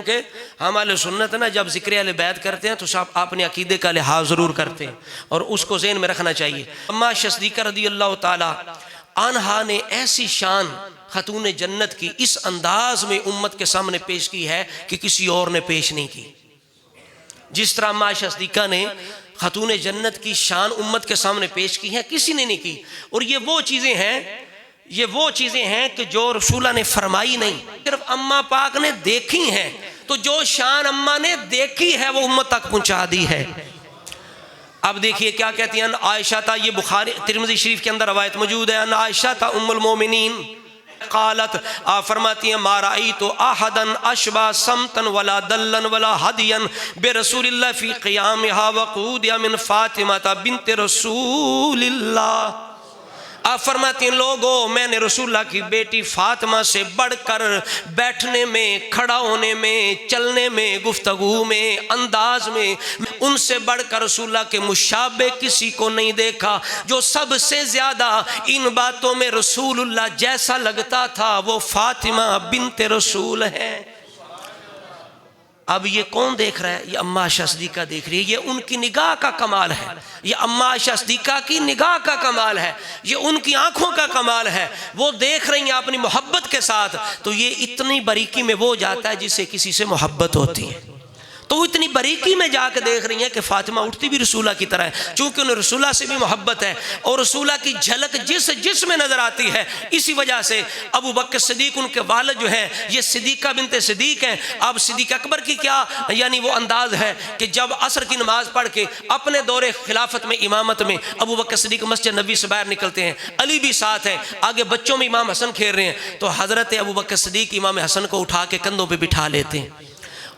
کہ ہم اہل سنت نا جب ذکر اہل بیت کرتے ہیں تو آپ اپنے عقیدے کا لحاظ ضرور کرتے ہیں اور اس کو ذہن میں رکھنا چاہیے۔ اما صدیقہ رضی اللہ تعالی عنہا نے ایسی شان خاتون جنت کی اس انداز میں امت کے سامنے پیش کی ہے کہ کسی اور نے پیش نہیں کی۔ جس طرح اما صدیقہ نے خاتون جنت کی شان امت کے سامنے پیش کی ہے کسی نے نہیں کی۔ اور یہ وہ چیزیں ہیں کہ جو رسولہ نے فرمائی نہیں، صرف اماں پاک نے دیکھی ہیں، تو جو شان اماں نے دیکھی ہے وہ امت تک پہنچا دی ہے۔ اب دیکھیے کیا کہتی ہیں عائشہ تا، یہ بخاری ترمذی شریف کے اندر روایت موجود ہے، عائشہ تا ام المومنین قالت، آپ فرماتی ہیں ما رأیت احدا اشبہ سمتا ولا دلا ولا ہدیا برسول اللہ فی قیامها وقودها من فاطمہ بنت رسول اللہ۔ آپ فرماتی ہیں لوگوں میں نے رسول اللہ کی بیٹی فاطمہ سے بڑھ کر بیٹھنے میں، کھڑا ہونے میں، چلنے میں، گفتگو میں، انداز میں ان سے بڑھ کر رسول اللہ کے مشابہ کسی کو نہیں دیکھا۔ جو سب سے زیادہ ان باتوں میں رسول اللہ جیسا لگتا تھا وہ فاطمہ بنت رسول ہے۔ اب یہ کون دیکھ رہا ہے؟ یہ اما عائشہ صدیقہ دیکھ رہی ہے۔ یہ ان کی نگاہ کا کمال ہے، یہ اما عائشہ صدیقہ کی نگاہ کا کمال ہے، یہ ان کی آنکھوں کا کمال ہے۔ وہ دیکھ رہی ہیں اپنی محبت کے ساتھ، تو یہ اتنی باریکی میں وہ جاتا ہے جسے کسی سے محبت ہوتی ہے، تو وہ اتنی باریکی میں جا کے دیکھ رہی ہیں کہ فاطمہ اٹھتی بھی رسولہ کی طرح ہے، چونکہ انہیں رسولہ سے بھی محبت ہے اور رسولہ کی جھلک جس میں نظر آتی ہے۔ اسی وجہ سے ابو بکر صدیق ان کے والد جو ہیں یہ صدیقہ بنت صدیق ہیں۔ اب صدیق اکبر کی کیا یعنی وہ انداز ہے کہ جب عصر کی نماز پڑھ کے اپنے دور خلافت میں امامت میں ابو بکر صدیق مسجد نبی سے باہر نکلتے ہیں، علی بھی ساتھ ہیں، آگے بچوں میں امام حسن کھیل رہے ہیں، تو حضرت ابو بکر صدیق امام حسن کو اٹھا کے کندھوں پہ بٹھا لیتے ہیں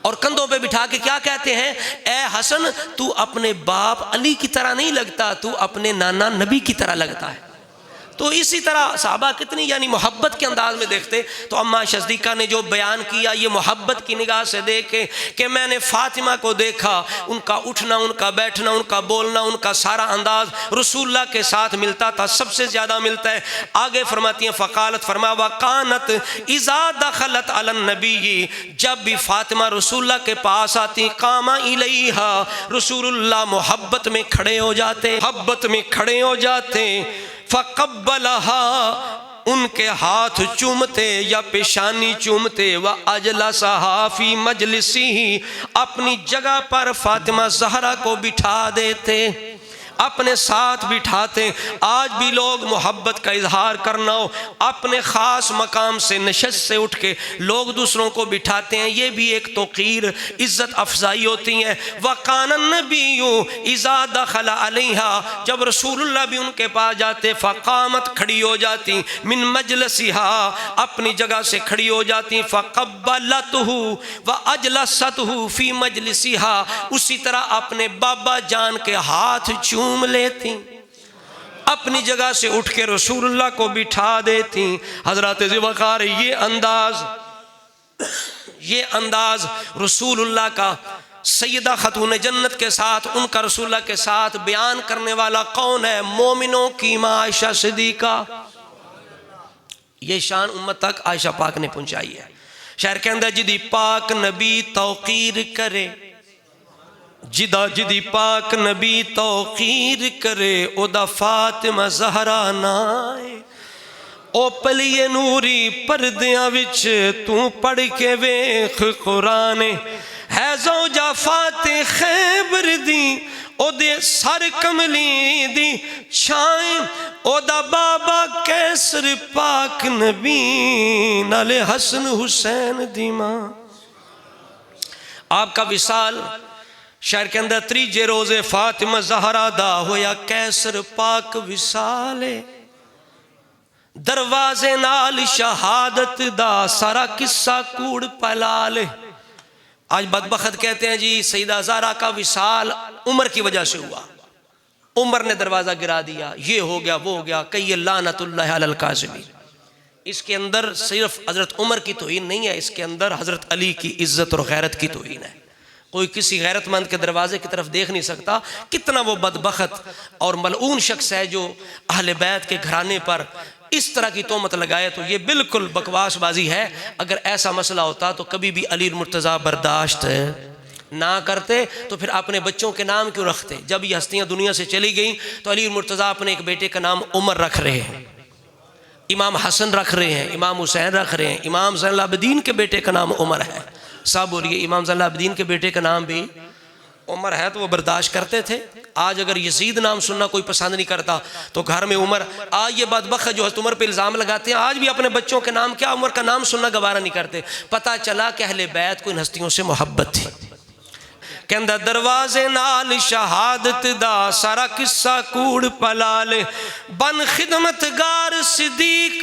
اور کندھوں پہ بٹھا کے کیا کہتے ہیں، اے حسن تو اپنے باپ علی کی طرح نہیں لگتا، تو اپنے نانا نبی کی طرح لگتا ہے۔ تو اسی طرح صحابہ کتنی یعنی محبت کے انداز میں دیکھتے۔ تو اما صدیقہ نے جو بیان کیا یہ محبت کی نگاہ سے دیکھے کہ میں نے فاطمہ کو دیکھا، ان کا اٹھنا، ان کا بیٹھنا، ان کا بولنا، ان کا سارا انداز رسول اللہ کے ساتھ ملتا تھا، سب سے زیادہ ملتا ہے۔ آگے فرماتی ہیں فقالت فرما وَقَانَتْ اِذَا دَخَلَتْ عَلَى النَّبِيِّ، جب بھی فاطمہ رسول اللہ کے پاس آتی قَامَ إِلَيْهَا، رسول اللہ محبت میں کھڑے ہو جاتے، فَقَبَّلَهَا، ان کے ہاتھ چومتے یا پیشانی چومتے، وَأَجْلَسَهَا فِي مَجْلِسِهِ، اپنی جگہ پر فاطمہ زہرا کو بٹھا دیتے، اپنے ساتھ بٹھاتے۔ آج بھی لوگ محبت کا اظہار کرنا ہو اپنے خاص مقام سے نشست سے اٹھ کے لوگ دوسروں کو بٹھاتے ہیں، یہ بھی ایک توقیر عزت افزائی ہوتی ہے۔ وَقَانَ النَّبِيُّ إِذَا دَخَلَ عَلَيْهَا، جب رسول اللہ بھی ان کے پاس جاتے فقامت کھڑی ہو جاتی، من مجلسها، اپنی جگہ سے کھڑی ہو جاتی، فَقَبَّلَتْهُ وَأَجْلَسَتْهُ فِي مَجْلِسِهَا، اسی طرح اپنے بابا جان کے ہاتھ چوم لیتی، اپنی جگہ سے اٹھ کے رسول اللہ کو بٹھا دیتی۔ حضرات ذوالفقار یہ انداز رسول اللہ کا سیدہ خاتون جنت کے ساتھ، ان کا رسول اللہ کے ساتھ بیان کرنے والا کون ہے؟ مومنوں کی ماں عائشہ صدیقہ۔ یہ شان امت تک عائشہ پاک نے پہنچائی ہے۔ شہر کے اندر جدی پاک نبی توقیر کرے، جدی پاک نبی توقیر کرے، او دا فاطمہ زہرا نائے، او پلیے نوری پردیاں وچ تو پڑھ کے ویخ قرآن، ہے زوجہ فاتح خیبر دی، او دے سر کملی دی چھائیں، او دا بابا کیسر پاک نبی، نالے حسن حسین دی ماں۔ آپ کا وصال شہر کے اندر تریجے روزے فاطمہ زہرا دا ہویا کیسر پاک وصالے، دروازے نال شہادت دا سارا قصہ کوڑ پلالے۔ آج بدبخت کہتے ہیں جی سیدہ زہرا کا وصال عمر کی وجہ سے ہوا، عمر نے دروازہ گرا دیا، یہ ہو گیا وہ ہو گیا، کہیے لعنت اللہ علی الکاذبین۔ اس کے اندر صرف حضرت عمر کی توہین نہیں ہے، اس کے اندر حضرت علی کی عزت اور غیرت کی توہین ہے۔ کوئی کسی غیرت مند کے دروازے کی طرف دیکھ نہیں سکتا۔ کتنا وہ بدبخت اور ملعون شخص ہے جو اہل بیت کے گھرانے پر اس طرح کی تہمت لگائے تو یہ بالکل بکواس بازی ہے. اگر ایسا مسئلہ ہوتا تو کبھی بھی علی المرتضیٰ برداشت نہ کرتے تو پھر اپنے بچوں کے نام کیوں رکھتے؟ جب یہ ہستیاں دنیا سے چلی گئیں تو علی المرتضیٰ اپنے ایک بیٹے کا نام عمر رکھ رہے ہیں، امام حسن رکھ رہے ہیں، امام حسین رکھ رہے ہیں، امام زین العابدین کے بیٹے کا نام عمر ہے. صاحب بولیے امام زین العابدین کے بیٹے کا نام بھی عمر ہے تو وہ برداشت کرتے تھے؟ آج اگر یزید نام سننا کوئی پسند نہیں کرتا تو گھر میں عمر، آج یہ بدبخت جو حضرت عمر پہ الزام لگاتے ہیں آج بھی اپنے بچوں کے نام کیا عمر کا نام سننا گوارا نہیں کرتے. پتہ چلا کہ اہل بیت کو ان ہستیوں سے محبت تھی. کہندہ دروازے نال شہادت دا سارا قصہ کوڑ پلال بن خدمتگار صدیق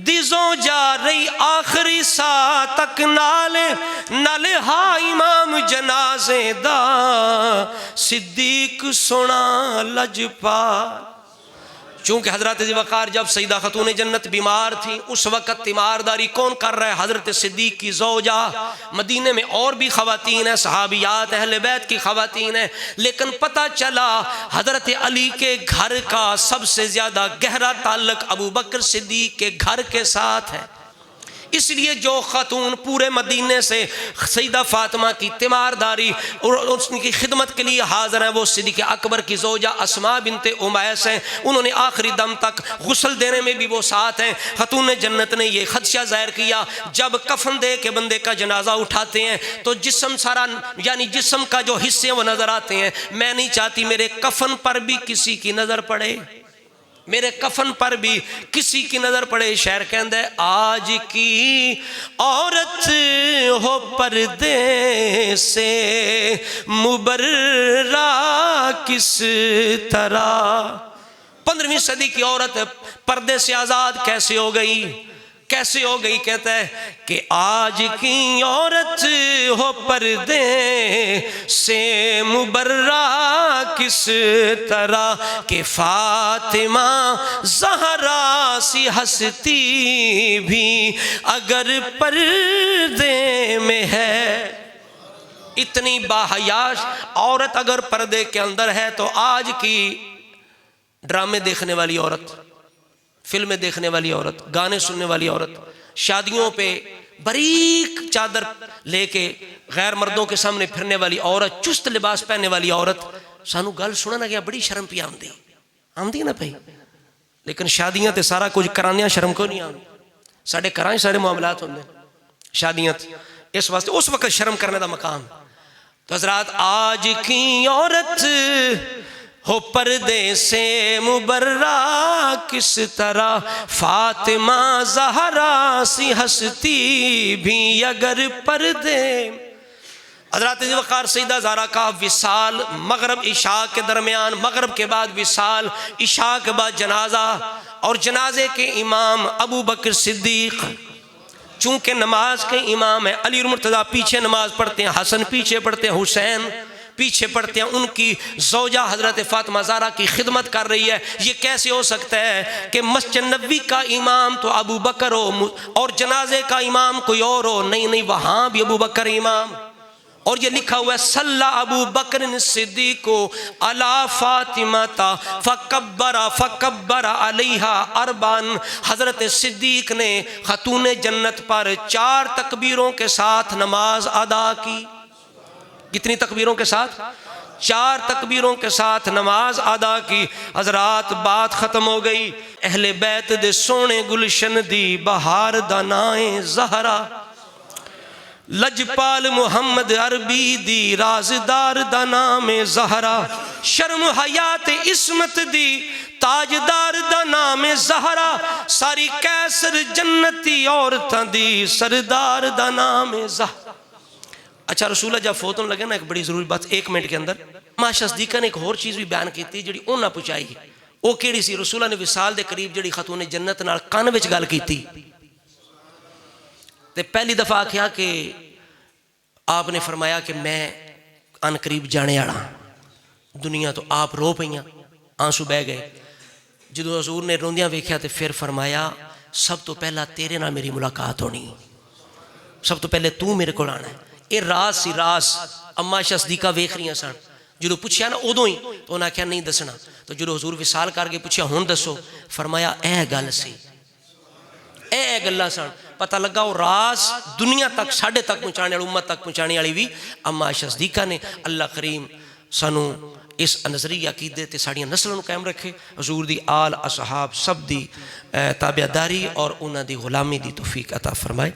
دیزوں جا رہی آخری سا تک نالے ہا امام جنازے دا صدیق سونا لجپال. چونکہ حضرت ذی وقار جب سیدہ خاتون جنت بیمار تھی اس وقت تیمارداری کون کر رہا ہے؟ حضرت صدیق کی زوجہ. مدینے میں اور بھی خواتین ہیں، صحابیات اہل بیت کی خواتین ہیں، لیکن پتہ چلا حضرت علی کے گھر کا سب سے زیادہ گہرا تعلق ابو بکر صدیق کے گھر کے ساتھ ہے. اس لیے جو خاتون پورے مدینے سے سیدہ فاطمہ کی تیمارداری اور اس کی خدمت کے لیے حاضر ہیں وہ صدیق اکبر کی زوجہ اسماء بنت امیس ہیں. انہوں نے آخری دم تک غسل دینے میں بھی وہ ساتھ ہیں. خاتون جنت نے یہ خدشہ ظاہر کیا جب کفن دے کے بندے کا جنازہ اٹھاتے ہیں تو جسم سارا یعنی جسم کا جو حصے وہ نظر آتے ہیں. میں نہیں چاہتی میرے کفن پر بھی کسی کی نظر پڑے، میرے کفن پر بھی کسی کی نظر پڑے. شعر کہندہ ہے آج کی عورت ہو پردے سے مبرہ کس طرح. 15ویں صدی کی عورت پردے سے آزاد کیسے ہو گئی؟ کیسے ہو گئی؟ کہتا ہے کہ آج کی عورت ہو پردے سے مبرہ کس طرح کہ فاطمہ زہرا سی ہستی بھی اگر پردے میں ہے. اتنی باحیاش عورت اگر پردے کے اندر ہے تو آج کی ڈرامے دیکھنے والی عورت، فلمیں دیکھنے والی عورت، گانے سننے والی عورت، شادیوں پہ باریک چادر لے کے غیر مردوں کے سامنے پھرنے والی عورت، چست لباس پہننے والی عورت، سانو گل سننا گیا بڑی شرم پی آمدی نا پئی. لیکن شادیاں تے سارا کچھ کرانیاں شرم کو نہیں آمدی. ساڑھے کرائیں سارے معاملات ہوندے شادیاں اس واسطے اس وقت شرم کرنے دا مقام. تو حضرات آج کی عورت ہو پردے سے مبرہ کس طرح فاطمہ زہرا سی ہستی بھی اگر پردے. حضرت ذی وقار سیدہ زہرا کا وصال مغرب عشاء کے درمیان، مغرب کے بعد وصال، عشاء کے بعد جنازہ، اور جنازے کے امام ابو بکر صدیق چونکہ نماز کے امام ہیں. علی المرتضیٰ پیچھے نماز پڑھتے ہیں، حسن پیچھے پڑھتے ہیں، حسین پیچھے پڑھتے ہیں. ان کی زوجہ حضرت فاطمہ زہرا کی خدمت کر رہی ہے. یہ کیسے ہو سکتا ہے کہ مسجد نبوی کا امام تو ابو بکر ہو اور جنازے کا امام کوئی اور ہو؟ نہیں، وہاں بھی ابو بکر امام. اور یہ لکھا ہوا ہے صلی ابو بکر صدیق علی فاطمہ فکبر علیہا اربعا. حضرت صدیق نے خاتون جنت پر 4 تکبیروں کے ساتھ نماز ادا کی. کتنی تکبیروں کے ساتھ؟ 4 تکبیروں کے ساتھ نماز ادا کی. حضرات بات ختم ہو گئی. اہل بیت دے سونے گلشن دی بہار دانائیں زہرا، لجپال محمد عربی دی رازدار دا نام زہرا، شرم حیات عصمت دی تاجدار دا نام زہرا، ساری کیسر جنتی عورتاں دی سردار دا نام زہرا. اچھا رسول اللہ جب فوت ہونے لگے نا، ایک بڑی ضروری بات 1 منٹ کے اندر ماشاء صدیقہ نے ایک اور چیز بھی بیان کی تھی جڑی انہاں پہنچائی. وہ کیڑی سی؟ رسول اللہ نے وصال دے قریب جڑی خاتون جنت نال کان وچ گل کیتی تے پہلی دفعہ کیا کہ آپ نے فرمایا کہ میں ان قریب جانے والا دنیا تو. آپ رو پئیاں، آنسو بہ گئے. جدو حضور نے روندیاں ویکھیا تے پھر فرمایا سب تو پہلا تیرے نال میری ملاقات ہونی، سب تو پہلے تو میرے کو آنا ہے. یہ راز سی راز اما عائشہ صدیقہ ویکھ رہی سن. جدو پوچھیا نا ادوں ہی تو انہاں کہا نہیں دسنا. تو جدو حضور وصال کر کے پوچھیا ہن دسو، فرمایا اے گل سی اے گلاں سن پتہ لگا وہ راز دنیا تک ساڈے تک پہنچانے والی امت تک پہنچانے والی بھی اما عائشہ صدیقہ نے۔ اللہ کریم سانو اس نظریہ عقیدے تے ساڑیاں نسلوں قائم رکھے، حضور دی آل اصحاب سب دی تابعداری اور انہاں دی غلامی دی توفیق عطا فرمائے۔